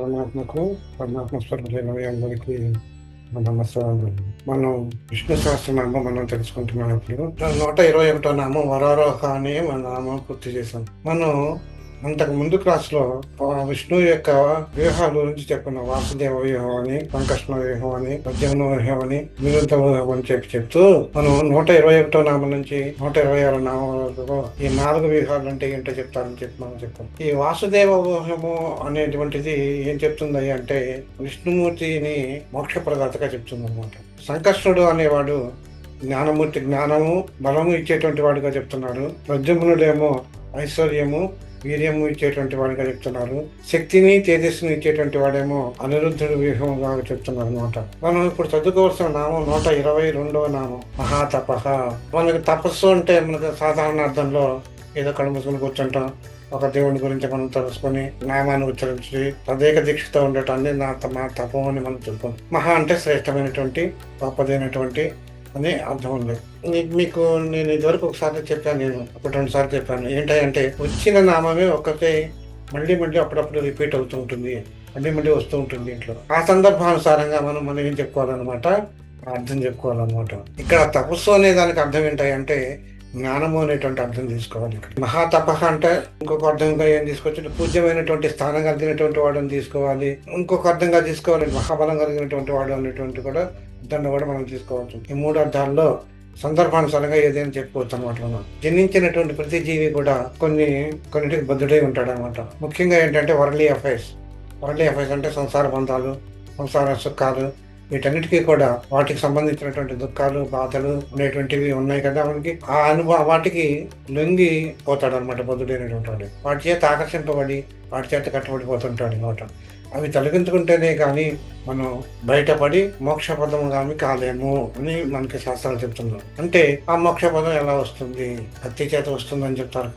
పరమాత్మకు పరమాత్మ స్వరూపులైన మీ అందరికీ నా నమస్కారం. మనం విష్ణు సహస్రనామం మనం తెలుసుకుంటున్నప్పుడు 121 నామం వరారోహ అని మన నామం పూర్తి చేశాం. మనం అంతకు ముందు క్లాస్లో విష్ణువు యొక్క వ్యూహాల గురించి చెప్పుకున్నాం. వాసుదేవ వ్యూహం అని, సంకర్షణ వ్యూహం అని, ప్రద్యుమ్న వ్యూహం అని, విరుద్ధ వ్యూహం అని చెప్తూ మనం 121 నామం నుంచి 126 నామం వరకు ఈ 4 వ్యూహాలు అంటే ఏంటో చెప్తారని చెప్పి మనం చెప్పాం. ఈ వాసుదేవ వ్యూహము అనేటువంటిది ఏం చెప్తుంది అంటే విష్ణుమూర్తిని మోక్షప్రదాతగా చెప్తుంది అనమాట. సంకర్షణుడు అనేవాడు జ్ఞానమూర్తి, జ్ఞానము బలము ఇచ్చేటువంటి వాడుగా చెప్తున్నాడు. ప్రద్యుమ్నుడేమో ఐశ్వర్యము వీర్యము ఇచ్చేటువంటి వాడిగా చెప్తున్నారు. శక్తిని తేజస్సుని ఇచ్చేటువంటి వాడేమో అనిరుద్ధుడు వ్యూహంగా చెప్తున్నారు అనమాట. మనం ఇప్పుడు చదువుకోవాల్సిన నామం 122వ నామం మహాతపహ. మనకి తపస్సు అంటే మనకు సాధారణ అర్థంలో ఏదో కళ్ళు మూసుకొని కూర్చుంటాం, ఒక దేవుని గురించి మనం తెలుసుకొని నామాన్ని ఉచ్చరించి తదేక దీక్షతో ఉండటాన్ని మా తపం అని మనం చెప్పుకోం. మహా అంటే శ్రేష్టమైనటువంటి గొప్పదైనటువంటి అని అర్థం ఉంది. మీకు నేను ఇదివరకు ఒకసారి చెప్పాను, నేను ఒక 2 సార్లు చెప్పాను. ఏంటంటే వచ్చిన నామమే ఒక్కటే మళ్ళీ అప్పుడప్పుడు రిపీట్ అవుతూ ఉంటుంది, మళ్ళీ వస్తూ ఉంటుంది ఇంట్లో. ఆ సందర్భానుసారంగా మనం ఏం చెప్పుకోవాలన్నమాట, అర్థం చెప్పుకోవాలన్నమాట. ఇక్కడ తపస్సు అనే దానికి అర్థం ఏంటంటే జ్ఞానము అనేటువంటి అర్థం తీసుకోవాలి. ఇక్కడ మహాతపహ అంటే ఇంకొక అర్థంగా ఏం తీసుకోవచ్చు, పూజ్యమైనటువంటి స్థానం కలిగినటువంటి వాడిని తీసుకోవాలి. ఇంకొక అర్థంగా తీసుకోవాలి మహాబలం కలిగినటువంటి వాడు అనేటువంటి కూడా దాన్ని కూడా మనం తీసుకోవచ్చు. ఈ 3 అర్థాల్లో సందర్భానుసారంగా ఏదైనా చెప్పుకోవచ్చు అనమాట. మనం జన్మించినటువంటి ప్రతి జీవి కూడా కొన్నిటికి బద్ధుడై ఉంటాడు అనమాట. ముఖ్యంగా ఏంటంటే వరల్డ్లీ అఫైర్స్ అంటే సంసార బంధాలు, సంసార సుఖాలు, వీటన్నిటికీ కూడా వాటికి సంబంధించినటువంటి దుఃఖాలు, బాధలు అనేటువంటివి ఉన్నాయి కదా మనకి. ఆ వాటికి లొంగి పోతాడు అనమాట బుద్ధుడైనటువంటి వాడు. వాటి చేత ఆకర్షింపబడి వాటి చేత కట్టబడిపోతుంటాడు అనమాట. అవి తొలగించుకుంటేనే కానీ మనం బయటపడి మోక్షపదం కానీ కాలేము అని మనకి శాస్త్రాలు చెప్తున్నారు. అంటే ఆ మోక్షపదం ఎలా వస్తుంది? భక్తి చేత వస్తుందని చెప్తారు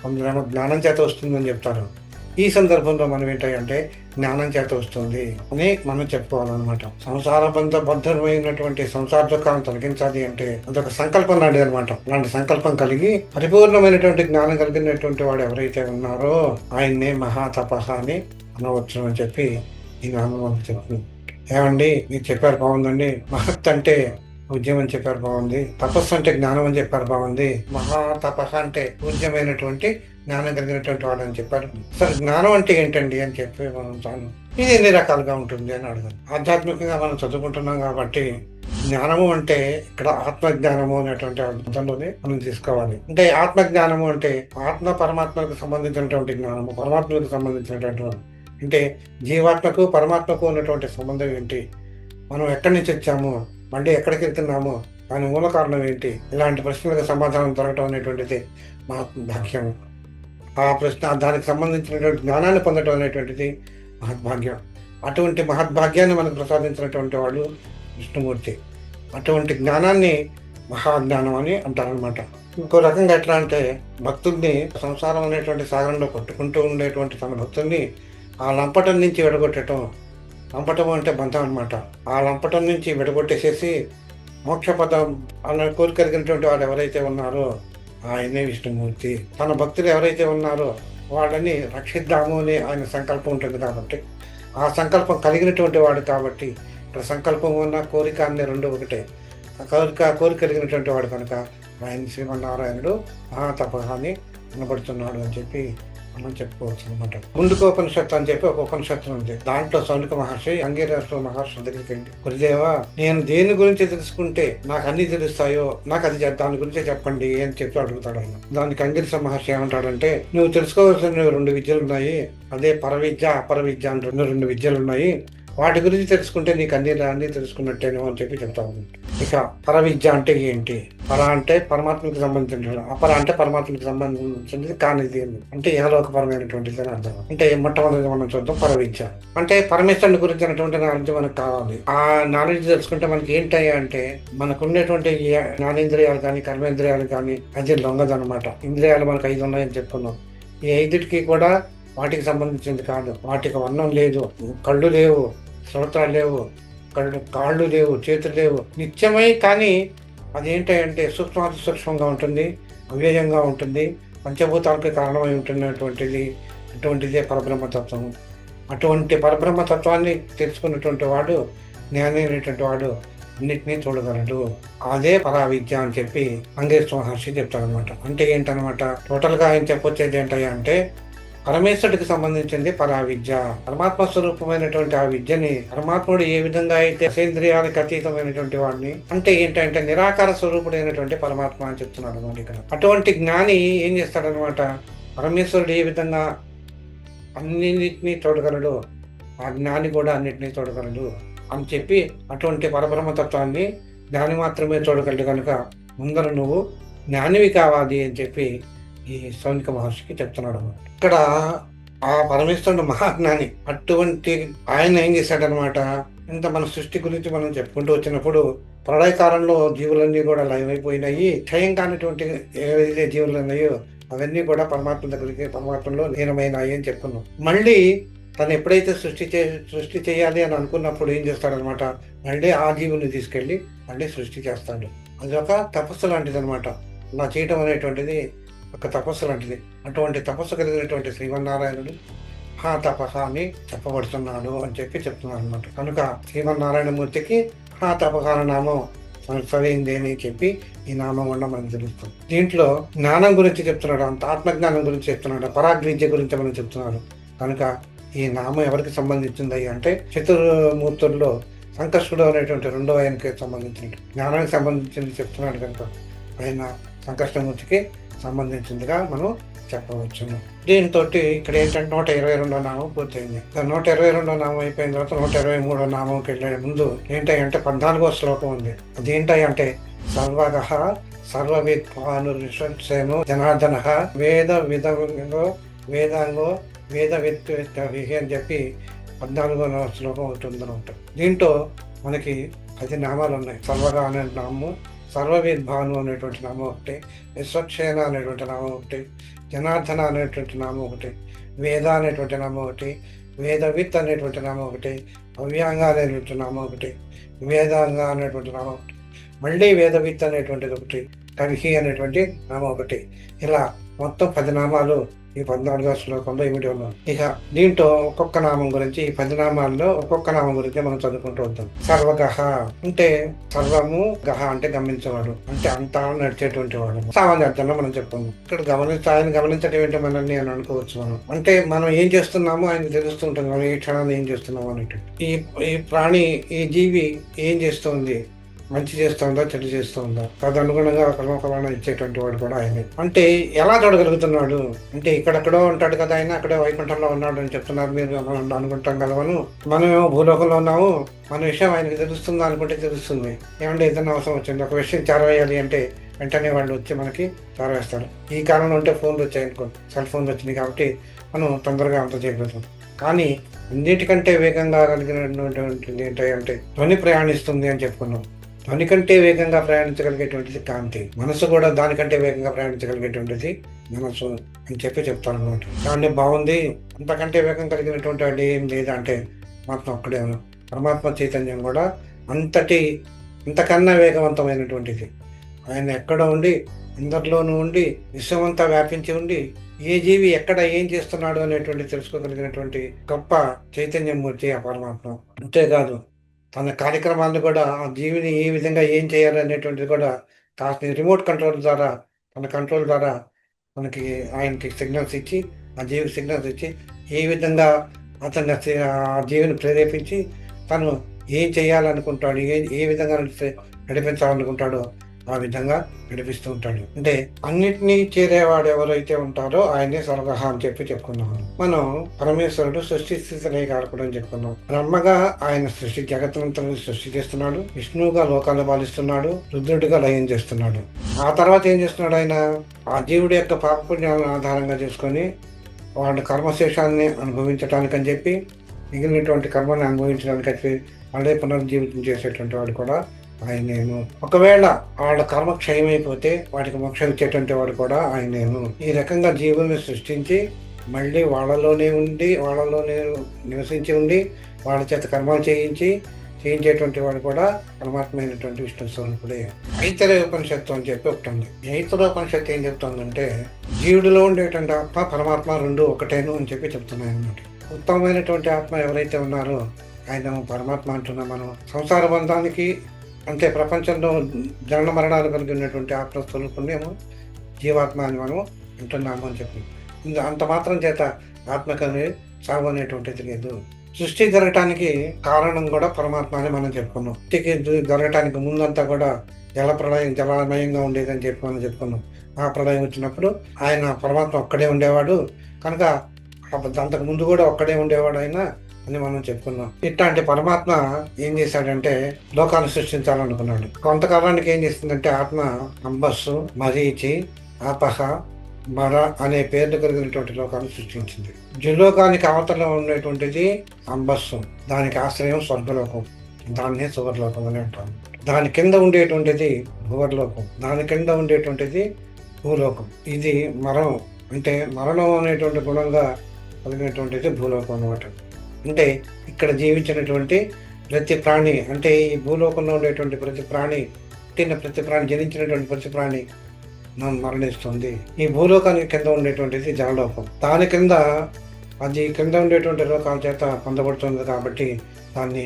కొందరేమో జ్ఞానం చేత వస్తుందని చెప్తారు. ఈ సందర్భంలో మనం ఏంటంటే జ్ఞానం చేత వస్తుంది అని మనం చెప్పుకోవాలన్నమాట. సంసార బద్ధమైనటువంటి సంసార దుఃఖాలను తొలగించాలి అంటే అదొక సంకల్పం లాంటిది అనమాట. అలాంటి సంకల్పం కలిగి పరిపూర్ణమైనటువంటి జ్ఞానం కలిగినటువంటి వాడు ఎవరైతే ఉన్నారో ఆయన్నే మహాతపహ అని అనవచ్చు అని చెప్పి ఈ నామం మనకు చెప్తుంది. ఏమండి మీరు చెప్పారు బాగుందండి, మహత్ అంటే పూజ్యం అని చెప్పారు బాగుంది, తపస్సు అంటే జ్ఞానం అని చెప్పారు బాగుంది, మహాతపహ అంటే పూజ్యమైనటువంటి జ్ఞానం కలిగినటువంటి వాడు అని చెప్పారు. సరే జ్ఞానం అంటే ఏంటండి అని చెప్పి మనం తాను ఇది ఎన్ని రకాలుగా ఉంటుంది అని అడగాలి. ఆధ్యాత్మికంగా మనం చదువుకుంటున్నాం కాబట్టి జ్ఞానము అంటే ఇక్కడ ఆత్మజ్ఞానము అనేటువంటి అర్థంలోనే మనం తీసుకోవాలి. అంటే ఆత్మజ్ఞానము అంటే ఆత్మ పరమాత్మకు సంబంధించినటువంటి జ్ఞానము, పరమాత్మకు సంబంధించినటువంటి అంటే జీవాత్మకు పరమాత్మకు ఉన్నటువంటి సంబంధం ఏంటి, మనం ఎక్కడి నుంచి వచ్చాము, మళ్ళీ ఎక్కడికి వెళ్తున్నాము, దాని మూల కారణం ఏంటి, ఇలాంటి ప్రశ్నలకు సమాధానం దొరకటం అనేటువంటిది మహద్భాగ్యం. ఆ ప్రశ్న దానికి సంబంధించినటువంటి జ్ఞానాన్ని పొందడం అనేటువంటిది మహద్భాగ్యం. అటువంటి మహద్భాగ్యాన్ని మనకు ప్రసాదించినటువంటి వాడు విష్ణుమూర్తి. అటువంటి జ్ఞానాన్ని మహాజ్ఞానం అని అంటారనమాట. ఇంకో రకంగా ఎట్లా అంటే భక్తుల్ని సంసారం అనేటువంటి సాగరంలో కొట్టుకుంటూ ఉండేటువంటి తన భక్తుల్ని ఆ లంపటం నుంచి విడగొట్టడం. లంపటం అంటే బంధం అనమాట. ఆ లంపటం నుంచి విడగొట్టేసేసి మోక్షపదం అన్న కోరిక కలిగినటువంటి వాడు ఎవరైతే ఉన్నారో ఆయనే విష్ణుమూర్తి. తన భక్తులు ఎవరైతే ఉన్నారో వాళ్ళని రక్షిద్దాము అని ఆయన సంకల్పం ఉంటుంది కాబట్టి, ఆ సంకల్పం కలిగినటువంటి వాడు కాబట్టి ఇక్కడ సంకల్పం ఉన్న కోరిక అనే రెండు ఒకటే. కోరిక కలిగినటువంటి వాడు కనుక ఆయన శ్రీమన్నారాయణుడు మహాతపహ అని వినబడుతున్నాడు అని చెప్పి మనం చెప్పుకోవచ్చు అనమాట. ముందుకోపనిషత్తు అని చెప్పి ఒక ఉపనిషత్తు ఉంది. దాంట్లో సౌనిక మహర్షి అంగీరస మహర్షి దగ్గరికి వెళ్ళి, గురుదేవా నేను దేని గురించి తెలుసుకుంటే నాకు అన్ని తెలుస్తాయో నాకు అది దాని గురించే చెప్పండి అని చెప్పి అడుగుతాడు ఆయన. దానికి అంగీరస మహర్షి ఏమంటాడంటే, నువ్వు తెలుసుకోవాల్సిన 2 విద్యలు ఉన్నాయి, అదే పరవిద్య అపరవిద్య అని 2 విద్యలు ఉన్నాయి, వాటి గురించి తెలుసుకుంటే నీకు అన్ని తెలుసుకున్నట్టేనో అని చెప్పి చెప్తాను. ఇక పరవిద్య అంటే ఏంటి? పర అంటే పరమాత్మకి సంబంధించినది, అపర అంటే పరమాత్మకి సంబంధించినది కానిది అంటే ఏలోకపరమైనటువంటిది అని అర్థం. అంటే మొట్టమొదటి మనం చూద్దాం పరవిద్య అంటే పరమేశ్వరుని గురించినటువంటి నాలెడ్జ్ మనకు కావాలి. ఆ నాలెడ్జ్ తెలుసుకుంటే మనకి ఏంటి అంటే మనకు ఉండేటువంటి జ్ఞానేంద్రియాలు కానీ కర్మేంద్రియాలు కానీ అది లొంగదనమాట. ఇంద్రియాలు మనకు 5 ఉన్నాయని చెప్పుకున్నాం. ఈ 5టికి కూడా వాటికి సంబంధించింది కాదు. వాటికి వర్ణం లేదు, కళ్ళు లేవు, శ్రోత్రాలు లేవు, కాళ్ళు లేవు, చేతులు లేవు, నిత్యమై కానీ అదేంటంటే సూక్ష్మాతి సూక్ష్మంగా ఉంటుంది, అవ్యయంగా ఉంటుంది, పంచభూతాలకి కారణమై ఉంటున్నటువంటిది. అటువంటిదే పరబ్రహ్మతత్వం. అటువంటి పరబ్రహ్మ తత్వాన్ని తెలుసుకున్నటువంటి వాడు, జ్ఞాని అనేటువంటి వాడు అన్నిటినీ చూడగలడు. అదే పరావిద్య అని చెప్పి అంగేశ్వర మహర్షి చెప్తారనమాట. అంటే ఏంటనమాట, టోటల్గా ఆయన చెప్పొచ్చేది ఏంటయ్యా అంటే, పరమేశ్వరుడికి సంబంధించింది పరావిద్య. పరమాత్మ స్వరూపమైనటువంటి ఆ విద్యని పరమాత్ముడు ఏ విధంగా అయితే అసేంద్రియాలకు అతీతమైనటువంటి వాడిని, అంటే ఏంటంటే నిరాకార స్వరూపుడైనటువంటి పరమాత్మ అని చెప్తున్నాడు అనమాట ఇక్కడ. అటువంటి జ్ఞాని ఏం చేస్తాడనమాట, పరమేశ్వరుడు ఏ విధంగా అన్నింటినీ చూడగలడు, ఆ జ్ఞాని కూడా అన్నింటినీ చూడగలడు అని చెప్పి, అటువంటి పరబ్రహ్మతత్వాన్ని జ్ఞాని మాత్రమే చూడగలడు కనుక ముందర నువ్వు జ్ఞానివి కావాలి అని చెప్పి ఈ శౌనిక మహర్షికి చెప్తున్నాడు అన్నమాట. ఇక్కడ ఆ పరమేశ్వరుడు మహాజ్ఞాని. అటువంటి ఆయన ఏం చేశాడనమాట, ఇంత మన సృష్టి గురించి మనం చెప్పుకుంటూ వచ్చినప్పుడు ప్రళయకాలంలో జీవులన్నీ కూడా లయమైపోయినాయి. క్షయం కానిటువంటి ఏవైతే జీవులు ఉన్నాయో అవన్నీ కూడా పరమాత్మ దగ్గరికి, పరమాత్మలో లీనమైనాయి అని చెప్పుకున్నాం. మళ్ళీ తను ఎప్పుడైతే సృష్టి చేయాలి అని అనుకున్నప్పుడు ఏం చేస్తాడనమాట, మళ్ళీ ఆ జీవుని తీసుకెళ్ళి మళ్ళీ సృష్టి చేస్తాడు. అది ఒక తపస్సు లాంటిది అనమాట. అలా చేయటం అనేటువంటిది ఒక తపస్సు లాంటిది. అటువంటి తపస్సు కలిగినటువంటి శ్రీమన్నారాయణుడు హా తపహ అని చెప్పబడుతున్నాడు అని చెప్పి చెప్తున్నాడు అనమాట. కనుక శ్రీమన్నారాయణమూర్తికి హా తపహ నామం సరైంది అని చెప్పి ఈ నామం వల్ల మనకు తెలుస్తుంది. దీంట్లో జ్ఞానం గురించి చెప్తున్నాడు, అంత ఆత్మజ్ఞానం గురించి చెప్తున్నాడు, పరాగ్విద్య గురించి మనం చెప్తున్నాడు. కనుక ఈ నామం ఎవరికి సంబంధించింది అంటే చతుర్మూర్తుల్లో సంకర్షుడు అనేటువంటి రెండో ఆయనకి సంబంధించింది, జ్ఞానానికి సంబంధించింది చెప్తున్నాడు కనుక ఆయన సంకర్షణమూర్తికి సంబంధించిందిగా మనం చెప్పవచ్చును. దీంతో ఇక్కడ ఏంటంటే 122వ నామం పూర్తయింది. 122వ నామం అయిపోయిన తర్వాత 123వ నామంకి వెళ్ళే ముందు ఏంటంటే 14వ శ్లోకం ఉంది. అదేంటంటే సర్వగ సర్వవిద్వానుషేను జనార్దన వేద విధంగో వేదాంగో వేద విహి అని చెప్పి 14వ శ్లోకం ఉంటుందన్నమాట. దీంట్లో మనకి 10 నామాలు ఉన్నాయి. సర్వగా అనే నామము, సర్వవిద్భాను అనేటువంటి నామం ఒకటి, విశ్వక్షేణ అనేటువంటి నామం ఒకటి, జనార్దన అనేటువంటి నామం ఒకటి, వేద అనేటువంటి నామం ఒకటి, వేదవిత్ అనేటువంటి నామం ఒకటి, అవ్యాంగ అనేటువంటి నామం ఒకటి, వేదాంగ అనేటువంటి నామం ఒకటి, మళ్ళీ వేదవిత్ అనేటువంటిది ఒకటి, కవిహి అనేటువంటి నామం ఒకటి. ఇలా మొత్తం 10 నామాలు ఈ 14వ శ్లోకంలో ఇమిడి ఉన్నాం. ఇక దీంట్లో ఒక్కొక్క నామం గురించి, ఈ 10 నామాల్లో ఒక్కొక్క నామం గురించి మనం చదువుకుంటూ వద్దాం. సర్వగహ అంటే సర్వము, గహ అంటే గమనించేవాడు, అంటే అంతా నడిచేటువంటి వాడు. సామాన్య అర్థంలో మనం చెప్పుకుందాం. ఇక్కడ ఆయన గమనించడం ఏంటో మనల్ని అని అనుకోవచ్చు. మనం అంటే మనం ఏం చేస్తున్నామో ఆయన తెలుస్తుంటాం, మనం ఏ క్షణాన్ని ఏం చేస్తున్నాము అనేటువంటి. ఈ ప్రాణి, ఈ జీవి ఏం చేస్తుంది, మంచి చేస్తుందా చెడు చేస్తుందా, తదనుగుణంగా కర్మఫలాన్ని ఇచ్చేటువంటి వాడు కూడా ఆయనే. అంటే ఎలా చూడగలుగుతున్నాడు అంటే, ఇక్కడెక్కడో ఉంటాడు కదా ఆయన, అక్కడే వైకుంఠంలో ఉన్నాడు అని చెప్తున్నారు మీరు అనుకుంటాం కదా. మనమేమో భూలోకంలో ఉన్నాము, మన విషయం ఆయనకి తెలుస్తుందా అనుకుంటే తెలుస్తుంది. ఏమంటే ఏదైనా అవసరం వచ్చింది, ఒక విషయం చేరవేయాలి అంటే వెంటనే వాళ్ళు వచ్చి మనకి చేరవేస్తారు. ఈ కాలంలో ఉంటే ఫోన్లు వచ్చాయి అనుకోండి, సెల్ ఫోన్లు వచ్చినాయి కాబట్టి మనం తొందరగా అంత చేయగలుగుతాం. కానీ అన్నిటికంటే వేగంగా కలిగినటువంటిది ఏంటంటే ధ్వని ప్రయాణిస్తుంది అని చెప్పుకున్నాం. దానికంటే వేగంగా ప్రయాణించగలిగేటువంటిది కాంతి. మనసు కూడా దానికంటే వేగంగా ప్రయాణించగలిగేటువంటిది మనసు అని చెప్పి చెప్తాను అనమాట. దాన్ని బాగుంది, అంతకంటే వేగం కలిగినటువంటి వాడు ఏం లేదంటే మాత్రం ఒక్కడే పరమాత్మ చైతన్యం కూడా అంతకన్నా వేగవంతమైనటువంటిది. ఆయన ఎక్కడ ఉండి, అందరిలోనూ ఉండి, విశ్వమంతా వ్యాపించి ఉండి, ఏ జీవి ఎక్కడ ఏం చేస్తున్నాడు అనేటువంటి తెలుసుకోగలిగినటువంటి గొప్ప చైతన్యమూర్తి ఆ పరమాత్మ. అంతేకాదు తన కార్యక్రమాలను కూడా, ఆ జీవిని ఏ విధంగా ఏం చేయాలి అనేటువంటిది కూడా కాస్త రిమోట్ కంట్రోల్ ద్వారా, తన కంట్రోల్ ద్వారా మనకి ఆయనకి సిగ్నల్స్ ఇచ్చి, ఆ జీవికి సిగ్నల్స్ ఇచ్చి ఏ విధంగా అతన్ని ఆ జీవిని ప్రేరేపించి తను ఏం చేయాలనుకుంటాడు, ఏ విధంగా నడిపించాలనుకుంటాడో ఆ విధంగా నడిపిస్తూ ఉంటాడు. అంటే అన్నిటినీ చేరేవాడు ఎవరైతే ఉంటారో ఆయనే సర్వగహ అని చెప్పి చెప్పుకున్నాము. మనం పరమేశ్వరుడు సృష్టి స్థితి లయకారకుడు అని చెప్పుకున్నాం. బ్రహ్మగా ఆయన జగత్తునంతా సృష్టి చేస్తున్నాడు, విష్ణువుగా లోకాలు పాలిస్తున్నాడు, రుద్రుడిగా లయం చేస్తున్నాడు. ఆ తర్వాత ఏం చేస్తున్నాడు ఆయన, ఆ జీవుడి యొక్క పాపపుణ్యాలను ఆధారంగా చేసుకొని వాళ్ళ కర్మశేషాన్ని అనుభవించటానికని చెప్పి, మిగిలినటువంటి కర్మని అనుభవించడానికి చెప్పి మళ్ళీ పునర్జీవితం చేసేటువంటి వాడు కూడా ఆయనేను. ఒకవేళ వాళ్ళ కర్మ క్షయమైపోతే వాటికి మోక్షం ఇచ్చేటువంటి వాడు కూడా ఆయనేను. ఈ రకంగా జీవుల్ని సృష్టించి మళ్ళీ వాళ్ళలోనే నివసించి ఉండి వాళ్ళ చేత కర్మలు చేయించేటువంటి వాడు కూడా పరమాత్మైనటువంటి విష్ణు స్వరూపుడే. ఐతరేయోపనిషత్తు అని చెప్పి ఒకటి ఉంది. ఐతరేయోపనిషత్తు ఏం చెప్తుందంటే, జీవుడిలో ఉండేటువంటి ఆత్మ పరమాత్మ రెండు ఒకటేను అని చెప్పి చెప్తున్నాయి అన్నమాట. ఉత్తమమైనటువంటి ఆత్మ ఎవరైతే ఉన్నారో ఆయన పరమాత్మ అంటున్నాం మనం. సంసార బంధానికి అంటే ప్రపంచంలో జనన మరణాలు కలిగి ఉన్నటువంటి ఆత్మ స్వరూపుణ్యము జీవాత్మ అని మనం అంటున్నాము అని చెప్పి. అంత మాత్రం చేత ఆత్మకని సాగు అనేటువంటిది లేదు. సృష్టి జరగటానికి కారణం కూడా పరమాత్మ అని మనం చెప్పుకున్నాం. సృష్టికి జరగటానికి ముందంతా కూడా జలమయంగా ఉండేదని చెప్పి మనం చెప్పుకున్నాం. ఆ ప్రళయం వచ్చినప్పుడు ఆయన పరమాత్మ ఒక్కడే ఉండేవాడు కనుక అంతకు ముందు కూడా ఒక్కడే ఉండేవాడు ఆయన అని మనం చెప్పుకున్నాం. ఇట్లాంటి పరమాత్మ ఏం చేశాడంటే లోకాన్ని సృష్టించాలనుకున్నాడు. కొంతకాలానికి ఏం చేసిందంటే ఆత్మ అంబస్సు, మరీచి, ఆపహ, మర అనే పేర్లు కలిగినటువంటి లోకాన్ని సృష్టించింది. జులోకానికి అవతల ఉండేటువంటిది అంబస్సు, దానికి ఆశ్రయం స్వర్గలోకం, దాన్నే సువర్లోకం అని అంటాం. దాని కింద ఉండేటువంటిది భువర్లోకం, దాని కింద ఉండేటువంటిది భూలోకం. ఇది మరణం అంటే మరణం అనేటువంటి గుణంగా కలిగినటువంటిది భూలోకం అనమాట. అంటే ఇక్కడ జీవించినటువంటి ప్రతి ప్రాణి అంటే ఈ భూలోకంలో ఉండేటువంటి ప్రతి ప్రాణి, ప్రతి ప్రాణి, జనించినటువంటి ప్రతి ప్రాణి మరణిస్తుంది. ఈ భూలోకానికి కింద ఉండేటువంటిది జలలోకం. దాని కింద అది కింద ఉండేటువంటి లోకాల చేత పొందబడుతుంది కాబట్టి దాన్ని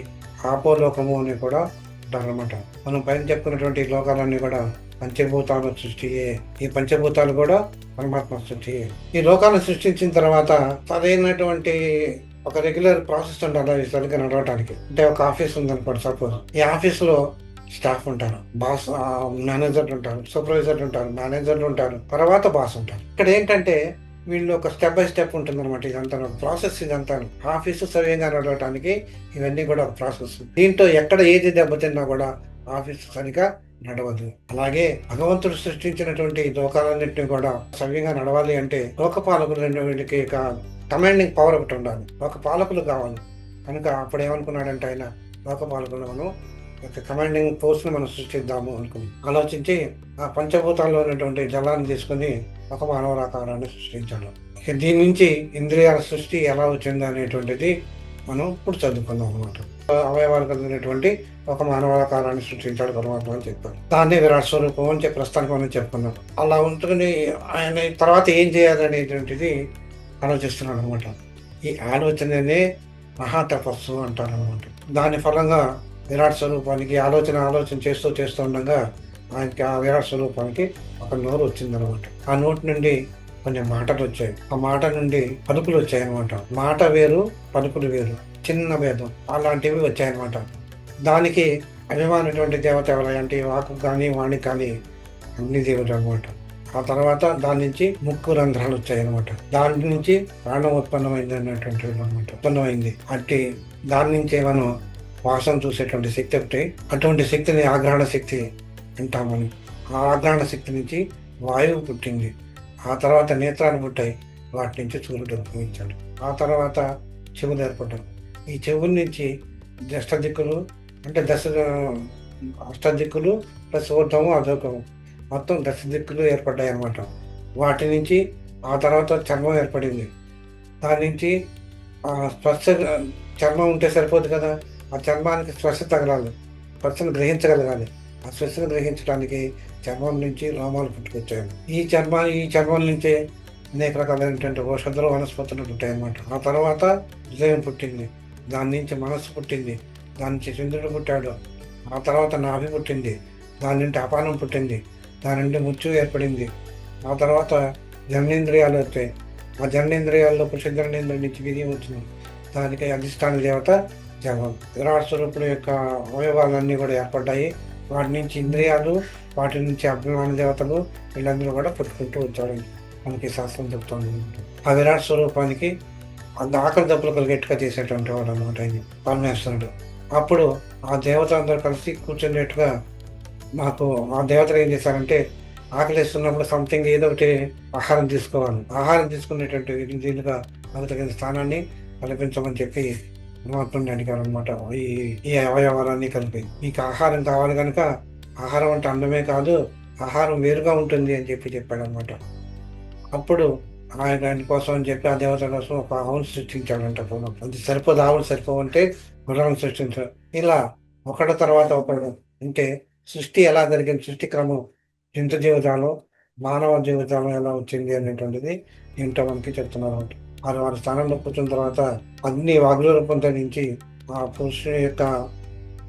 ఆపోలోకము అని కూడా అంటారనమాట. మనం పైన చెప్పుకున్నటువంటి లోకాలన్నీ కూడా పంచభూతాల సృష్టియే. ఈ పంచభూతాలు కూడా పరమాత్మ సృష్టియే. ఈ లోకాలను సృష్టించిన తర్వాత సరైనటువంటి ఒక రెగ్యులర్ ప్రాసెస్ ఉండాలి సరిగ్గా నడవటానికి. అంటే ఒక ఆఫీస్ ఉందనుకోండి సపోజ్. ఈ ఆఫీసులో స్టాఫ్ ఉంటారు, బాస్ మేనేజర్లు ఉంటారు, సూపర్వైజర్లు ఉంటారు, మేనేజర్లు ఉంటారు, తర్వాత బాస్ ఉంటారు. ఇక్కడ ఏంటంటే వీళ్ళు ఒక స్టెప్ బై స్టెప్ ఉంటుంది అనమాట. ఇదంతా ప్రాసెస్, ఇదంతా ఆఫీసు సవ్యంగా నడవటానికి ఇవన్నీ కూడా ఒక ప్రాసెస్. దీంట్లో ఎక్కడ ఏది దెబ్బతిన్నా కూడా ఆఫీసు సరిగా నడవదు. అలాగే భగవంతుడు సృష్టించినటువంటి లోకాలన్నింటినీ కూడా సవ్యంగా నడవాలి అంటే లోకపాలకులకి కమాండింగ్ పవర్ ఒకటి ఉండాలి, లోకపాలకులు కావాలి. కనుక అప్పుడు ఏమనుకున్నాడంటే ఆయన లోకపాలకులను కమాండింగ్ ఫోర్స్ ని మనం సృష్టిద్దాము అనుకుని ఆలోచించి ఆ పంచభూతాల్లో ఉన్నటువంటి జలాన్ని తీసుకుని ఒక మానవరాకారాన్ని సృష్టించాడు. దీని నుంచి ఇంద్రియాల సృష్టి ఎలా వచ్చింది అనేటువంటిది మనం ఇప్పుడు చదువుకుందాం అనమాట. అవయవాలు కలిగినటువంటి ఒక మానవాకారాన్ని సృష్టించాడు పరమాత్మ అని చెప్పారు. దాన్ని విరాట్ స్వరూపం అని చెప్పి ప్రస్తుతానికి మనం చెప్పుకున్నాం. అలా ఉంటుంది. ఆయన తర్వాత ఏం చేయాలి అనేటువంటిది ఆలోచిస్తున్నాడు అనమాట. ఈ ఆలోచననే మహాతపస్సు అంటారు అనమాట. దాని ఫలంగా విరాట్ స్వరూపానికి ఆలోచన చేస్తూ ఉండగా ఆయనకి ఆ విరాట్ స్వరూపానికి ఒక నోరు వచ్చిందనమాట. ఆ నోటి నుండి కొన్ని మాటలు వచ్చాయి. ఆ మాట నుండి పలుకులు వచ్చాయి అనమాట. మాట వేరు, పలుకులు వేరు, చిన్న భేదం అలాంటివి వచ్చాయన్నమాట. దానికి అభిమానటువంటి దేవత ఎవరంటే వాకు కానీ వాణి కానీ అన్ని దేవుడు అనమాట. ఆ తర్వాత దాని నుంచి ముక్కు రంధ్రాలు వచ్చాయి అనమాట. దాని నుంచి ప్రాణం ఉత్పన్నమైంది ఉత్పన్నమైంది అంటే దాని నుంచి మనం వాసన చూసేటువంటి శక్తి ఒకటి. అటువంటి శక్తిని ఆగ్రహణ శక్తి అంటామని. ఆ ఆగ్రహణ శక్తి నుంచి వాయువు పుట్టింది. ఆ తర్వాత నేత్రాలు పుట్టాయి, వాటి నుంచి సూర్యుడు ఉద్భవించాడు. ఆ తర్వాత చెవులు ఏర్పడ్డాయి. ఈ చెవుల నుంచి అష్టదిక్కులు అంటే అష్టదిక్కులు ప్లస్ ఊర్ధము అధోకము మొత్తం దశదిక్కులు ఏర్పడ్డాయి అన్నమాట. వాటి నుంచి ఆ తర్వాత చర్మం ఏర్పడింది. దాని నుంచి స్పర్శ, చర్మం ఉంటే సరిపోదు కదా, ఆ చర్మానికి స్పర్శ తగలాలి, స్పర్శను గ్రహించగలగాలి. ఆ స్పర్శను గ్రహించడానికి చర్మం నుంచి రోమాలు పుట్టుకొచ్చాయి. ఈ చర్మం నుంచే అనేక రకాలైనటువంటి ఔషధాలు, వనస్పతులు పుట్టాయి అన్నమాట. ఆ తర్వాత హృదయం పుట్టింది, దాని నుంచి మనస్సు పుట్టింది, దాని నుంచి చంద్రుడు పుట్టాడు. ఆ తర్వాత నాభి పుట్టింది, దాని నుండి అపానం పుట్టింది, దాని నుండి ముచ్చు ఏర్పడింది. ఆ తర్వాత జననేంద్రియాలు వచ్చాయి. ఆ జననేంద్రియాల్లో పురుషజననేంద్రియం నుంచి వీర్యం వచ్చింది. దానికి అధిష్టాన దేవత జలం. విరాట్ స్వరూపుడు యొక్క అవయవాలన్నీ కూడా ఏర్పడ్డాయి. వాటి నుంచి ఇంద్రియాలు, వాటి నుంచి అభిమాన దేవతలు వీళ్ళందరూ కూడా పుట్టుకుంటూ వచ్చాడు మనకి శాస్త్రం చెప్తుంది. ఆ విరాట్ స్వరూపానికి ఆకలి దప్పులు కలిగేట్టుగా చేసేటువంటి వాడు అనమాట ఆయన పరమేశ్వరుడు. అప్పుడు ఆ దేవత అందరూ కలిసి కూర్చునేట్టుగా మాకు ఆ దేవతలు ఏం చేశారంటే ఆకలి ఇస్తున్నప్పుడు సంథింగ్ ఏదో ఒకటి ఆహారం తీసుకోవాలి. ఆహారం తీసుకునేటువంటి దీనిగా నాకు తగిన స్థానాన్ని కల్పించమని చెప్పి పరమాత్మని అడిగారు అనమాట. ఈ అవయవాలన్నీ కలిపి మీకు ఆహారం కావాలి కనుక ఆహారం అంటే అన్నమే కాదు, ఆహారం వేరుగా ఉంటుంది అని చెప్పాడు అనమాట. అప్పుడు ఆయన కోసం అని చెప్పి ఆ దేవత కోసం ఒక ఆవును సృష్టించాడంట. అది సరిపోదు, ఆవులు సరిపోవంటే గుర్రాలను సృష్టించాడు. ఇలా ఒకటి తర్వాత ఒకడు అంటే సృష్టి ఎలా జరిగింది, సృష్టి క్రమం, జంతు జీవితాలు, మానవ జీవితాలు ఎలా వచ్చింది అనేటువంటిది ఏంటో మనకి చెప్తున్నారు. వారు వారి స్థానంలో కూర్చున్న తర్వాత అగ్ని వాగుల రూపం ధరించి ఆ పురుషుని యొక్క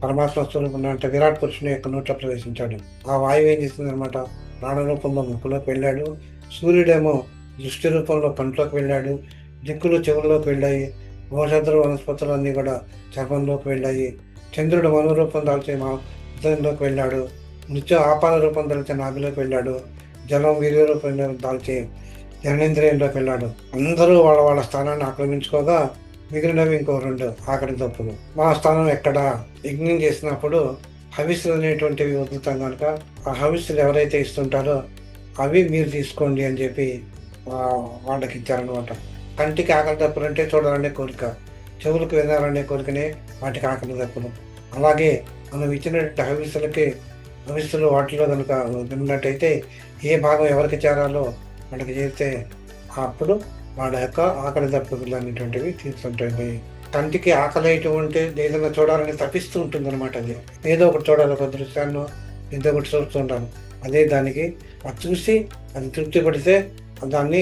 పరమాత్మ స్వరూపం అంటే విరాట్ పురుషుని యొక్క నోట్లో ప్రవేశించాడు. ఆ వాయువు ఏం చేస్తుంది అనమాట, ప్రాణ రూపంలో ముక్కులోకి వెళ్ళాడు. సూర్యుడేమో దృష్టి రూపంలో కంట్లోకి వెళ్ళాడు. దిక్కులు చెవుల్లోకి వెళ్ళాయి. ఔషధులు వనస్పతులు అన్నీ కూడా చర్మంలోకి వెళ్ళాయి. చంద్రుడు మనోరూపం దాల్చే మా హృదయంలోకి వెళ్ళాడు. నృత్యం ఆపాల రూపం దాల్చే నాభిలోకి వెళ్ళాడు. జలం వీర్య రూపం దాల్చే జననేంద్రియంలోకి వెళ్ళాడు. అందరూ వాళ్ళ వాళ్ళ స్థానాన్ని ఆక్రమించుకోగా మిగిలినవి ఇంకో 2 ఆఖరి తప్పులు. మా స్థానం ఎక్కడా? యజ్ఞం చేసినప్పుడు హవిస్సులు అనేటువంటివి వదులుతాం కనుక ఆ హవిస్సులు ఎవరైతే ఇస్తుంటారో అవి మీరు తీసుకోండి అని చెప్పి వాళ్ళకి ఇచ్చారనమాట. కంటికి ఆకలి తప్పులు అంటే చూడాలనే కోరిక, చెవులకు వినాలనే కోరికనే వాటికి ఆకలి తప్పులు. అలాగే మనం ఇచ్చినటువంటి హవిస్సులు వాటిలో కనుక విన్నట్టయితే ఏ భాగం ఎవరికి చేరాలో వాడికి చేస్తే అప్పుడు వాడి యొక్క ఆకలి దప్పులు అనేటువంటివి తీరుతుంటాయి. కంటికి ఆకలి ఉంటే ఏదైనా చూడాలని తప్పిస్తూ ఉంటుంది అనమాట. అది ఏదో ఒకటి చూడాలి, ఒక దృశ్యాన్ని ఏదో ఒకటి చూస్తుంటాను. అదే దానికి అది చూసి అది తృప్తి పడితే దాని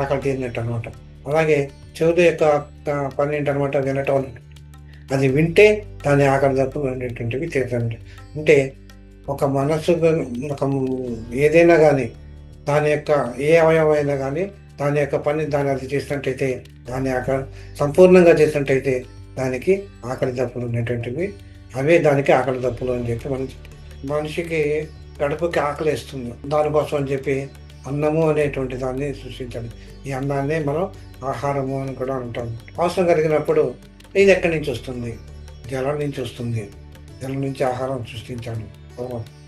ఆకలి తీరినట్టు అనమాట. అలాగే చెవుల యొక్క పని ఏంటనమాట, వినటం. అది వింటే దాని ఆకలి దప్పులు అనేటువంటివి తీరుతుంటాయి. అంటే ఒక మనసు ఒక ఏదైనా కానీ దాని యొక్క ఏ అవయవం అయినా కానీ దాని యొక్క పని అది చేసినట్టయితే దాని సంపూర్ణంగా చేసినట్టయితే దానికి ఆకలి దప్పులు అనేటువంటివి అవే దానికి ఆకలి దప్పులు అని చెప్పి మనిషికి గడపకి ఆకలి వేస్తుంది. దానికోసం అని చెప్పి అన్నము అనేటువంటి దాన్ని సృష్టించాడు. ఈ అన్నాన్ని మనం ఆహారము అని కూడా అంటాం. అవసరం కలిగినప్పుడు ఇది ఎక్కడి నుంచి వస్తుంది? జలం నుంచి వస్తుంది. జలం నుంచి ఆహారం సృష్టించాడు.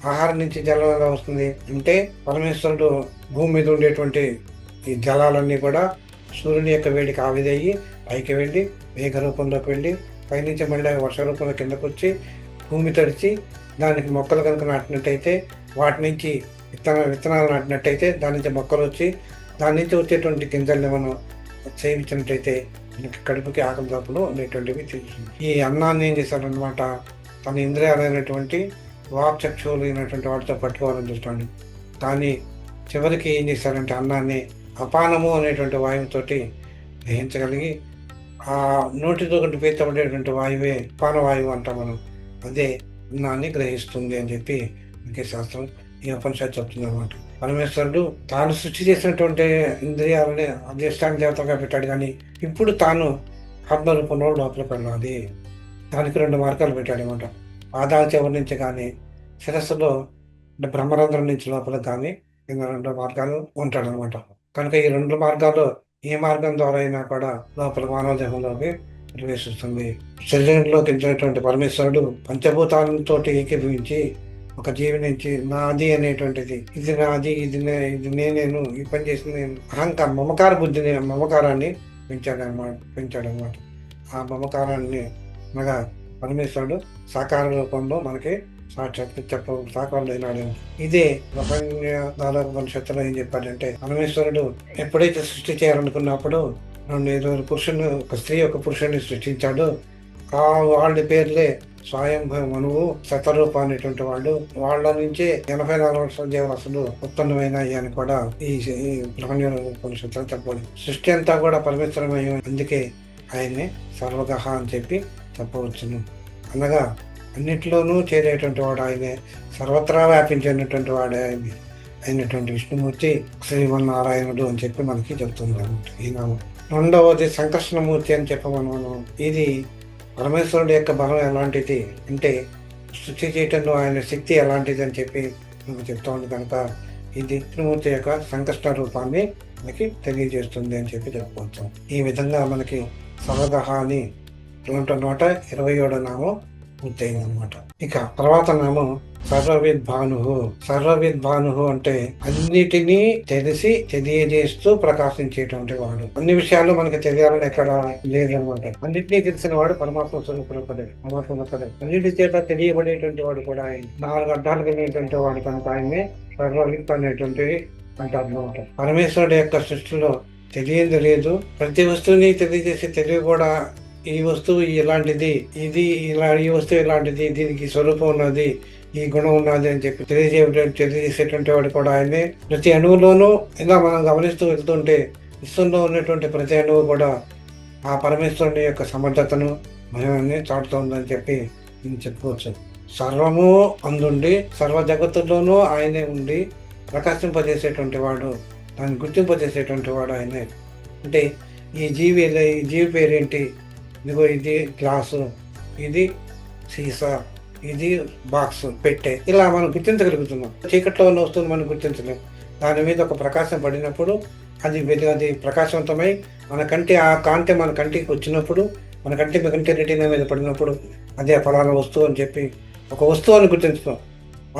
ఆహారం నుంచి జలం ఎలా వస్తుంది అంటే పరమేశ్వరుడు భూమి మీద ఉండేటువంటి ఈ జలాలన్నీ కూడా సూర్యుని యొక్క వేడికి ఆవిరయ్యి పైకి వెళ్ళి మేఘ రూపంలోకి వెళ్ళి పైనుంచి మళ్ళీ వర్ష రూపంలో కిందకు వచ్చి భూమి తడిచి దానికి మొక్కలు కనుక నాటినట్టయితే వాటి నుంచి విత్తనాలు నాటినట్టయితే దాని నుంచి మొక్కలు వచ్చి దాని నుంచి వచ్చేటువంటి గింజల్ని మనం సేవించినట్టయితే మనకి కడుపుకి ఆకలి దప్పులు అనేటువంటివి తెలుస్తుంది. ఈ అన్నాన్ని ఏం చేశారనమాట, తన ఇంద్రియాలైనటువంటి వాక్ చక్షువులు అయినటువంటి వాటితో పట్టుకోవాలని చూస్తాడు. కానీ చివరికి ఏం చేశారంటే అన్నాన్ని అపానము అనేటువంటి వాయువుతోటి గ్రహించగలిగి ఆ నోటితో ఒకటి పీల్చబడేటువంటి వాయువే అపానవాయువు అంటాం మనం. అదే అన్నాన్ని గ్రహిస్తుంది అని చెప్పి ఇంకే శాస్త్రం ఈ ఉపనిషత్తు చెప్తుంది అనమాట. పరమేశ్వరుడు తాను సృష్టి చేసినటువంటి ఇంద్రియాలని అధిష్టాన దేవతగా పెట్టాడు. కానీ ఇప్పుడు తాను ఆత్మరూపంలో లోపలికి వెళ్ళాలి. దానికి 2 మార్గాలు పెట్టాడు అనమాట. పాదాల చివరి నుంచి కానీ శిరస్సులో అంటే బ్రహ్మరంధ్రం నుంచి లోపలికి కానీ 2 మార్గాలు ఉంటాడు అనమాట. కనుక ఈ 2 మార్గాలు ఏ మార్గం ద్వారా అయినా కూడా లోపల మానవ దేహంలోకి ప్రవేశిస్తుంది. శరీరంలోకి ఇచ్చినటువంటి పరమేశ్వరుడు పంచభూతాలతో ఏకీభవించి ఒక జీవి నుంచి నాది అనేటువంటిది, ఇది నాది, ఇది నేను, ఈ పని చేసిన నేను మమకారాన్ని పెంచాడనమాట. ఆ మమకారాన్ని అనగా పరమేశ్వరుడు సాకార రూపంలో మనకి సాకారం అయినాడు. ఇదే ఉపనిషత్తులో ఏం చెప్పాడంటే పరమేశ్వరుడు ఎప్పుడైతే సృష్టి చేయాలనుకున్నప్పుడు 2 పురుషుని, ఒక స్త్రీ ఒక పురుషుని సృష్టించాడు. వాళ్ళ పేర్లే స్వయంభవ మనువు, శతరూప అనేటువంటి వాళ్ళు. వాళ్ళ నుంచి 84 లక్షల జీవరాశులు ఉత్పన్నమైనాయి అని కూడా ఈ ఉపనిషత్తులో చెప్పాడు. సృష్టి అంతా కూడా పరమేశ్వరమై, అందుకే ఆయన్ని సర్వగహ అని చెప్పి చెప్పవచ్చును. అనగా అన్నింటిలోనూ చేరేటువంటి వాడు ఆయనే, సర్వత్రా వ్యాపించినటువంటి వాడే ఆయన అయినటువంటి విష్ణుమూర్తి శ్రీమన్నారాయణుడు అని చెప్పి మనకి చెప్తుంది అనమాట ఈ నామం. 2వది సంకర్షణమూర్తి అని చెప్పమను. ఇది పరమేశ్వరుడు యొక్క బలం ఎలాంటిది అంటే సృష్టి చేయటంలో ఆయన శక్తి ఎలాంటిది అని చెప్పి మనకు చెప్తా ఉంది. కనుక ఇది విష్ణుమూర్తి యొక్క సంకర్షణ రూపాన్ని మనకి తెలియజేస్తుంది అని చెప్పి చెప్పుకోవచ్చు. ఈ విధంగా మనకి సర్వగహ అని 127వ నామం పూర్తయింది అనమాట. ఇక తర్వాత నామం సర్వవిద్భాను అంటే అన్నిటినీ తెలియజేస్తూ ప్రకాశించేటువంటి వాడు. అన్ని విషయాలు మనకి తెలియాలని ఎక్కడ లేదనమాట. అన్నిటినీ తెలిసిన వాడు పరమాత్మ స్వరూపుడే. అన్నిటి చేత తెలియబడేటువంటి వాడు కూడా ఆయన. 4 అడ్డాలు కలిగినటువంటి వాడు కనుక ఆయన్ని సర్వవిత్ అనేటువంటి అంటారు అనమాట. పరమేశ్వరుడు యొక్క సృష్టిలో తెలియదు లేదు. ప్రతి వస్తువుని తెలియజేసి తెలివి కూడా ఈ వస్తువు ఇలాంటిది, ఈ వస్తువు ఇలాంటిది, దీనికి స్వరూపం ఉన్నది, ఈ గుణం ఉన్నది అని చెప్పి తెలియజేసేటువంటి వాడు కూడా ఆయనే. ప్రతి అణువులోనూ ఇలా మనం గమనిస్తూ వెళ్తుంటే విశ్వంలో ఉన్నటువంటి ప్రతి అణువు కూడా ఆ పరమేశ్వరుని యొక్క సమర్థతను మహిమని చాటుతోందని చెప్పి నేను చెప్పుకోవచ్చు. సర్వము అందుండి సర్వ జగత్తుల్లోనూ ఆయనే ఉండి ప్రకాశింపజేసేటువంటి వాడు, దాన్ని గుర్తింపజేసేటువంటి వాడు ఆయనే. అంటే ఈ జీవి పేరేంటి, ఇదిగో ఇది గ్లాసు, ఇది సీసా, ఇది బాక్స్, పెట్టే, ఇలా మనం గుర్తించగలుగుతున్నాం. చీకట్లో ఉన్న వస్తువును మనం గుర్తించలేం. దాని మీద ఒక ప్రకాశం పడినప్పుడు అది ప్రకాశవంతమై మన కంటి, ఆ కాంతి మన కంటికి వచ్చినప్పుడు, మన కంటి రెటీనా మీద పడినప్పుడు అదే ఫలానా వస్తువు అని చెప్పి ఒక వస్తువు అని గుర్తించుతాం.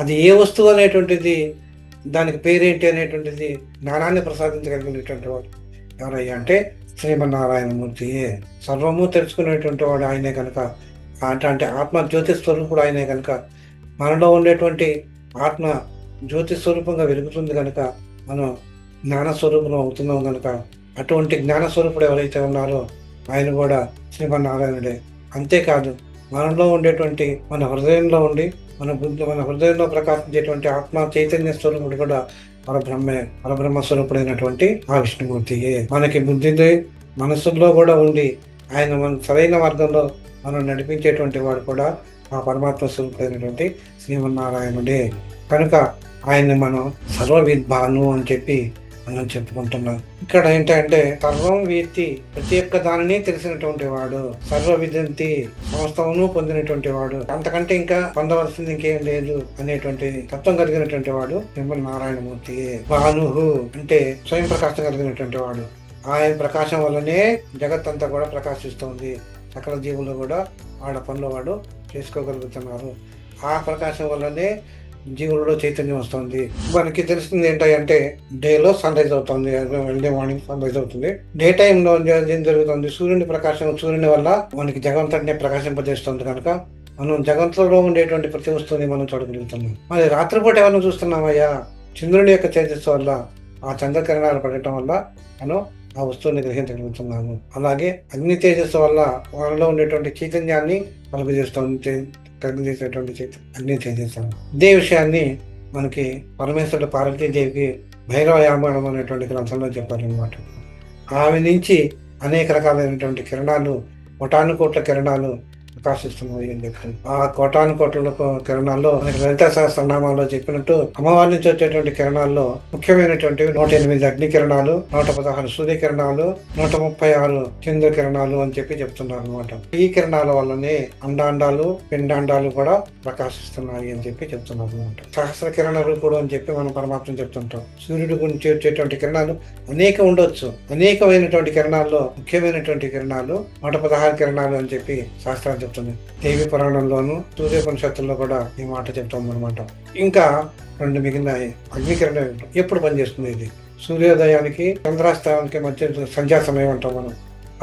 అది ఏ వస్తువు అనేటువంటిది, దానికి పేరేంటి అనేటువంటిది జ్ఞానాన్ని ప్రసాదించగలిగినటువంటి వాడు ఎవరయ్యా అంటే శ్రీమన్నారాయణమూర్తియే. సర్వము తెలుసుకునేటువంటి వాడు ఆయనే కనుక, అంటే ఆత్మ జ్యోతి స్వరూపుడు ఆయనే కనుక, మనలో ఉండేటువంటి ఆత్మ జ్యోతి స్వరూపంగా వెలుగుతుంది కనుక మనం జ్ఞానస్వరూపం అవుతున్నాం కనుక, అటువంటి జ్ఞానస్వరూపుడు ఎవరైతే ఉన్నారో ఆయన కూడా శ్రీమన్నారాయణుడే. అంతేకాదు మనలో ఉండేటువంటి, మన హృదయంలో ఉండి మన హృదయంలో ప్రకాశించేటువంటి ఆత్మ చైతన్య స్వరూపుడు కూడా పరబ్రహ్మ స్వరూపుడైనటువంటి ఆ విష్ణుమూర్తియే. మనకి బుద్ధిని మనస్సులో కూడా ఉండి ఆయన మన సరైన మార్గంలో మనం నడిపించేటువంటి వాడు కూడా ఆ పరమాత్మ స్వరూపుడైనటువంటి శ్రీమన్నారాయణుడే. కనుక ఆయన్ని మనం సర్వవిద్వాను అని చెప్పి మనం చెప్పుకుంటున్నాం. ఇక్కడ ఏంటంటే సర్వం వీతి, ప్రతి ఒక్క దానిని తెలిసినటువంటి వాడు, సర్వ విదంతి, సమస్తమును పొందినటువంటి వాడు, అంతకంటే ఇంకా పొందవలసింది ఇంకేం లేదు అనేటువంటి తత్వం కలిగినటువంటి వాడు నారాయణమూర్తి. భానుహు అంటే స్వయం ప్రకాశం కలిగినటువంటి వాడు. ఆయన ప్రకాశం వల్లనే జగత్తంతా కూడా ప్రకాశిస్తుంది. సకల జీవులు కూడా వాడ పనులు వాడు చేసుకోగలుగుతున్నారు. ఆ ప్రకాశం వల్లనే జీవులలో చైతన్యం వస్తుంది. మనకి తెలుస్తుంది ఏంటంటే డేలో సన్ రైజ్ అవుతుంది, ఎర్లీ మార్నింగ్ సన్ రైజ్ అవుతుంది. డే టైంలో ఏం జరుగుతుంది, సూర్యుని ప్రకాశం, సూర్యుని వల్ల మనకి జగవంతనే ప్రకాశింపజేస్తుంది కనుక మనం జగత్తులో ఉండేటువంటి ప్రతి వస్తువుని మనం చూడగలుగుతున్నాం. మరి రాత్రిపూట ఏమైనా చూస్తున్నామయ్యా, చంద్రుని యొక్క తేజస్సు వల్ల, ఆ చంద్రకిరణాలు పడటం వల్ల మనం ఆ వస్తువుని గ్రహించగలుగుతున్నాము. అలాగే అగ్ని తేజస్సు వల్ల వాళ్ళలో ఉండేటువంటి చైతన్యాన్ని కలిగజేసేటువంటి అగ్ని తేజస్సు. ఇదే విషయాన్ని మనకి పరమేశ్వరుడు పార్వతీదేవికి భైరవయామం అనేటువంటి గ్రంథంలో చెప్పారనమాట. ఆమె నుంచి అనేక రకాలైనటువంటి కిరణాలు, కోటానుకోట్ల కిరణాలు ప్రకాశిస్తున్నాయి అని చెప్పి, ఆ కోటానుకోట్ల కిరణాల్లో మనకి లలిత సహస్రనామాల్లో చెప్పినట్టు అమ్మవారి నుంచి వచ్చేటువంటి కిరణాల్లో ముఖ్యమైనటువంటి 108 అగ్ని కిరణాలు, 116 సూర్య కిరణాలు, 136 చంద్ర కిరణాలు అని చెప్పి చెప్తున్నారు అనమాట. ఈ కిరణాల వల్లనే అండాండాలు, పిండాండాలు కూడా ప్రకాశిస్తున్నాయి అని చెప్పి చెప్తున్నారు అనమాట. సహస్ర కిరణ రూపుడు అని చెప్పి మనం పరమాత్మ చెప్తుంటాం. సూర్యుడి గురించి వచ్చేటువంటి కిరణాలు అనేక ఉండొచ్చు. అనేకమైనటువంటి కిరణాల్లో ముఖ్యమైనటువంటి కిరణాలు 116 కిరణాలు అని చెప్పి శాస్త్రాలు చెప్తుంది. దేవి పురాణంలోను సూర్యోపనిషత్తుల్లో కూడా ఈ మాట చెప్తాం అనమాట. ఇంకా 2 మిగిలిన అగ్నికిరణం ఎప్పుడు పనిచేస్తుంది, ఇది సూర్యోదయానికి చంద్రాస్తమయానికి మధ్య సంధ్యా సమయం అంటాం మనం.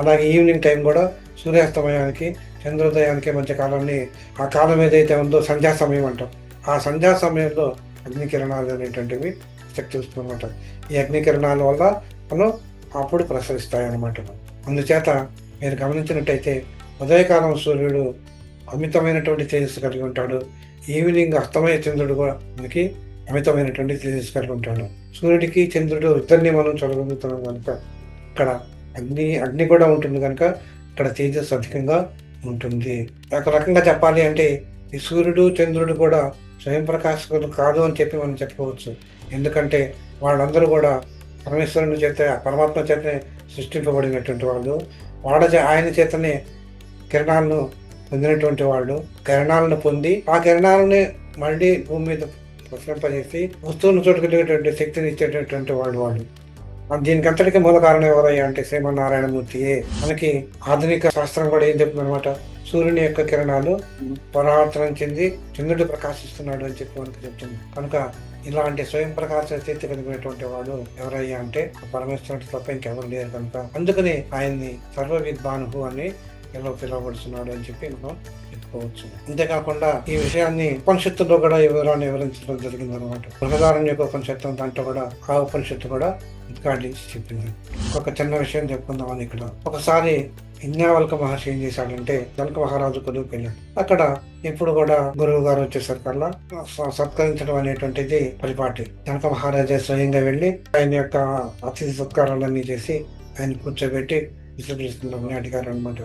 అలాగే ఈవినింగ్ టైం కూడా సూర్యాస్తమయానికి చంద్రోదయానికి మధ్య కాలాన్ని, ఆ కాలం ఏదైతే ఉందో సంధ్యా సమయం అంటాం. ఆ సంధ్యా సమయంలో అగ్నికిరణాలు అనేటువంటివి శక్తి వస్తుందన్నమాట. ఈ అగ్నికిరణాల వల్ల మనం అప్పుడు ప్రసరిస్తాయి అన్నమాట. అందుచేత మీరు గమనించినట్టయితే ఉదయకాలం సూర్యుడు అమితమైనటువంటి తేజస్సు కలిగి ఉంటాడు. ఈవినింగ్ అస్తమయ చంద్రుడు కూడా మనకి అమితమైనటువంటి తేజస్సు కలిగి ఉంటాడు. సూర్యుడికి చంద్రుడు ఇద్దరిని మనం చూడగలుగుతున్నాం కనుక ఇక్కడ అగ్ని కూడా ఉంటుంది కనుక ఇక్కడ తేజస్సు అధికంగా ఉంటుంది. ఒక రకంగా చెప్పాలి అంటే ఈ సూర్యుడు చంద్రుడు కూడా స్వయం ప్రకాశకులు కాదు అని చెప్పి మనం చెప్పుకోవచ్చు. ఎందుకంటే వాళ్ళందరూ కూడా పరమేశ్వరుని చేత, పరమాత్మ చేతనే సృష్టింపబడినటువంటి వాళ్ళు. ఆయన చేతనే కిరణాలను పొందినటువంటి వాళ్ళు. కిరణాలను పొంది ఆ కిరణాలని మళ్ళీ భూమి మీద ప్రసరింపజేసి వస్తువులను చూడగలిగేటువంటి శక్తిని ఇచ్చేటటువంటి వాళ్ళు. దీనికి అంతటికీ మూల కారణం ఎవరయ్యా అంటే శ్రీమన్నారాయణమూర్తియే. మనకి ఆధునిక శాస్త్రం కూడా ఏం చెప్తుంది అనమాట, సూర్యుని యొక్క కిరణాలు పరావర్తనం చెంది చంద్రుడు ప్రకాశిస్తున్నాడు అని చెప్పి మనకు చెప్తుంది. కనుక ఇలాంటి స్వయం ప్రకాశ స్థితి కలిగినటువంటి వాడు ఎవరయ్యా అంటే పరమేశ్వరుడు తప్ప ఇంకెవరు లేరు కనుక అందుకని ఆయన్ని సర్వవిద్వాను అని ఎలా పిలువబడుతున్నాడు అని చెప్పి మనం చెప్పుకోవచ్చు. అంతేకాకుండా ఈ విషయాన్ని ఉపనిషత్తులో కూడా వివరాన్ని వివరించడం జరిగింది అనమాట. బృహదారణ్యక ఉపనిషత్తు దాంట్లో కూడా ఆ ఉపనిషత్తు కూడా ఉద్ఘాటించి చెప్పింది. ఒక చిన్న విషయం చెప్పుకుందామని ఇక్కడ. ఒకసారి యజ్ఞవల్క మహర్షి ఏం చేశాడంటే జనక మహారాజు కొలువుకి వెళ్ళాడు. అక్కడ ఇప్పుడు కూడా గురువు గారు వచ్చేసరికల్లా సత్కరించడం అనేటువంటిది పరిపాటి. జనక మహారాజే స్వయంగా వెళ్ళి ఆయన యొక్క అతిథి సత్కారాలన్నీ చేసి ఆయన కూర్చోబెట్టి విశ్లేషిస్తున్నామని అడిగారు అనమాట.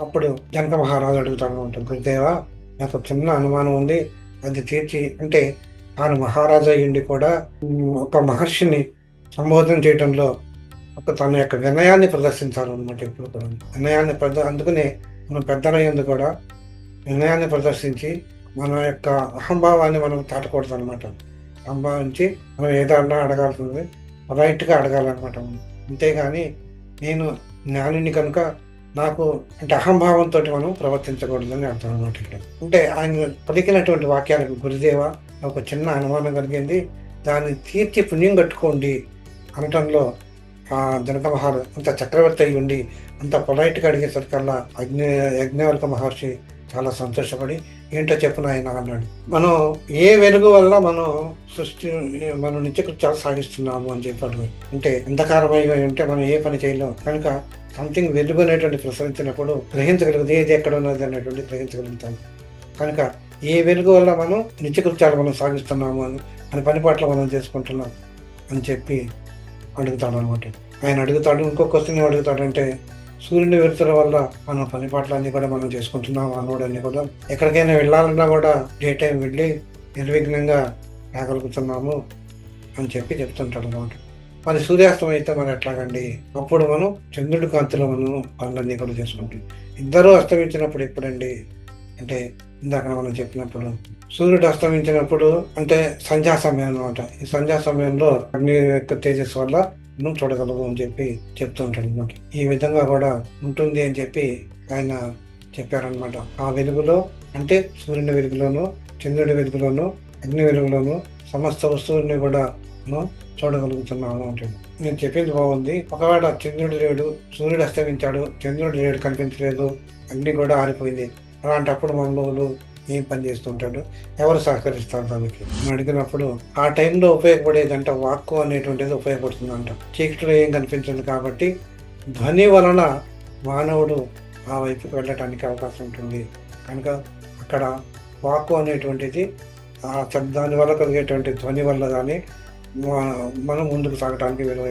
అప్పుడు జనక మహారాజు అడుగుతాడు అనమాట, గురుదేవ నాకు చిన్న అనుమానం ఉంది, అది తీర్చి అంటే ఆయన మహారాజు అయ్యిండి కూడా ఒక మహర్షిని సంబోధన చేయడంలో తన యొక్క వినయాన్ని ప్రదర్శించాలన్నమాట. ఇప్పుడు కూడా వినయాన్ని అందుకనే మనం పెద్దలయ్యేందుకు కూడా వినయాన్ని ప్రదర్శించి మన యొక్క అహంభావాన్ని మనం దాటకూడదు అనమాట. సంభావించి మనం ఏదన్నా అడగాల్సింది రైట్గా అడగాలన్నమాట. అంతేగాని నేను జ్ఞానిని కనుక నాకు అంటే అహంభావంతో మనం ప్రవర్తించకూడదని అర్థం అనమాట. ఇక్కడ అంటే ఆయన పలికినటువంటి వాక్యాలకు గురుదేవ ఒక చిన్న అనుమానం కలిగింది, దాన్ని తీర్చి పుణ్యం కట్టుకోండి అనటంలో ఆ జనక మహారాజు అంత చక్రవర్తి అయి ఉండి అంత పొలైట్గా అడిగేసరికల్లా యజ్ఞవల్క మహర్షి చాలా సంతోషపడి ఏంటో చెప్పిన ఆయన అన్నాడు, మనం ఏ వెలుగు వల్ల మనం నిత్యకృత్యాలు సాగిస్తున్నాము అని చెప్పాడు. అంటే అంధకారమై ఉంటే మనం ఏ పని చేయలేము కనుక సంథింగ్ వెలుగు అనేటువంటి ప్రసరించినప్పుడు గ్రహించగలుగుతుంది, ఏది ఎక్కడ ఉన్నది అనేటువంటి గ్రహించగలుగుతాం. కనుక ఏ వెలుగు వల్ల మనం నిత్యకృత్యాలు మనం సాగిస్తున్నాము అని పని పాటలు మనం చేసుకుంటున్నాం అని చెప్పి అడుగుతాడు అనమాట. ఆయన అడుగుతాడు, ఇంకో క్వశ్చన్ అడుగుతాడంటే సూర్యుని వెలుతుల వల్ల మన పని పాటలన్నీ కూడా మనం చేసుకుంటున్నాం అనోడన్నీ కూడా ఎక్కడికైనా వెళ్ళాలన్నా కూడా డే టైం వెళ్ళి నిర్విఘ్నంగా రాగలుగుతున్నాము అని చెప్పి చెప్తుంటాడు అనమాట. మరి సూర్యాస్తం అయితే మరి ఎట్లాగండి, అప్పుడు మనం చంద్రుడి కాంతిలో మనం పనులన్నీ కూడా చేసుకుంటాం. ఇద్దరూ అస్తమించినప్పుడు ఎప్పుడండి అంటే ఇందాక మనం చెప్పినప్పుడు సూర్యుడు అస్తమించినప్పుడు అంటే సంధ్యా సమయం అనమాట. ఈ సంధ్యా సమయంలో అగ్ని యొక్క తేజస్సు వల్ల మనం చూడగలము అని చెప్పి చెప్తూ ఉంటాడు అనమాట. ఈ విధంగా కూడా ఉంటుంది అని చెప్పి ఆయన చెప్పారనమాట. ఆ వెలుగులో అంటే సూర్యుని వెలుగులోను చంద్రుడి వెలుగులోను అగ్ని వెలుగులోను సమస్త వస్తువుల్ని కూడా మనం చూడగలుగుతున్నాము అంటాడు. నేను చెప్పింది బాగుంది, ఒకవేళ చంద్రుడు లేడు, సూర్యుడు అస్తమించాడు, చంద్రుడు లేడు, కనిపించలేదు, అగ్ని కూడా ఆరిపోయింది, అలాంటప్పుడు మనలో ఏం పని చేస్తుంటాడు, ఎవరు సహకరిస్తారు దానికి అని అడిగినప్పుడు ఆ టైంలో ఉపయోగపడేదంట వాక్కు అనేటువంటిది ఉపయోగపడుతుందంట. చీకటిలో ఏం కనిపించదు కాబట్టి ధ్వని వలన మానవుడు ఆ వైపుకి వెళ్ళటానికి అవకాశం ఉంటుంది. కనుక అక్కడ వాక్కు అనేటువంటిది ఆ శబ్దాని వల్ల కలిగేటువంటి ధ్వని వల్ల కానీ మనం ముందుకు సాగటానికి విలువ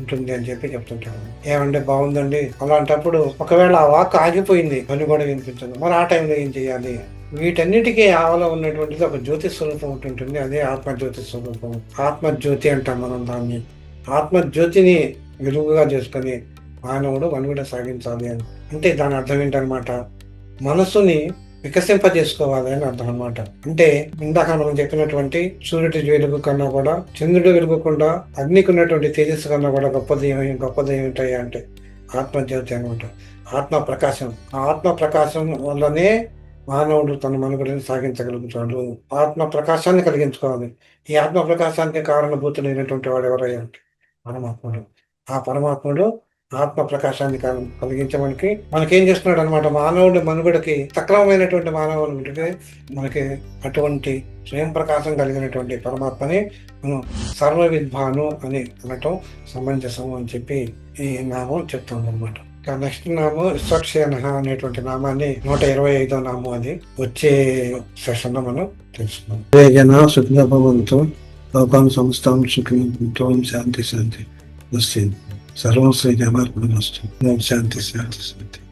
ఉంటుంది అని చెప్పి చెప్తుంటాడు. ఏమంటే బాగుందండి, అలాంటప్పుడు ఒకవేళ ఆ వాక్ ఆగిపోయింది, ధ్వని కూడా వినిపించదు, మరి ఆ టైంలో ఏం చేయాలి? వీటన్నిటికీ ఆవలో ఉన్నటువంటిది ఒక జ్యోతి స్వరూపం ఉంటుంది, అదే ఆత్మజ్యోతి స్వరూపం. ఆత్మజ్యోతి అంటాం మనం దాన్ని. ఆత్మజ్యోతిని వెలుగుగా చేసుకొని మానవుడు మనుగడ సాగించాలి అని అంటే దాని అర్థం ఏంటనమాట, మనసుని వికసింపజేసుకోవాలి అని అర్థం అనమాట. అంటే ఇందాక మనం చెప్పినటువంటి సూర్యుడి వెలుగు కన్నా కూడా చంద్రుడి వెలుగు కన్నా అగ్నికి ఉన్నటువంటి తేజస్సు కన్నా కూడా గొప్పది ఏమిటాయి అంటే ఆత్మజ్యోతి అనమాట. ఆత్మ ప్రకాశం. ఆ ఆత్మ ప్రకాశం వల్లనే మానవుడు తన మనుగడని సాగించగలుగుతాడు. ఆత్మ ప్రకాశాన్ని కలిగించుకోవాలి. ఈ ఆత్మ ప్రకాశానికి కారణభూతులైనటువంటి వాడు ఎవరయ్యా అంటే పరమాత్ముడు. ఆ పరమాత్ముడు ఆత్మ ప్రకాశాన్ని కలిగించడానికి మనకేం చేస్తున్నాడు అనమాట, మానవుడి మనుగడకి సక్రమమైనటువంటి మానవుడికి మనకి అటువంటి స్వయం ప్రకాశం కలిగినటువంటి పరమాత్మని మనం సర్వ విద్వాను అని అనటం సమంజసం అని చెప్పి ఈ నామం చెప్తుంది అనమాట. నెక్స్ట్ నామం విశ్వక్షేణ అనేటువంటి నామాన్ని 125వ నామం, అది వచ్చే సెషన్ లో మనం తెలుసుకున్నాం. సుఖభవంతో లోకాన్ని సంస్థాం సుఖం శాంతి శాంతి వస్తుంది. సర్వం శ్రీ జనార్దనమస్తు. శాంతి శాంతి శాంతి.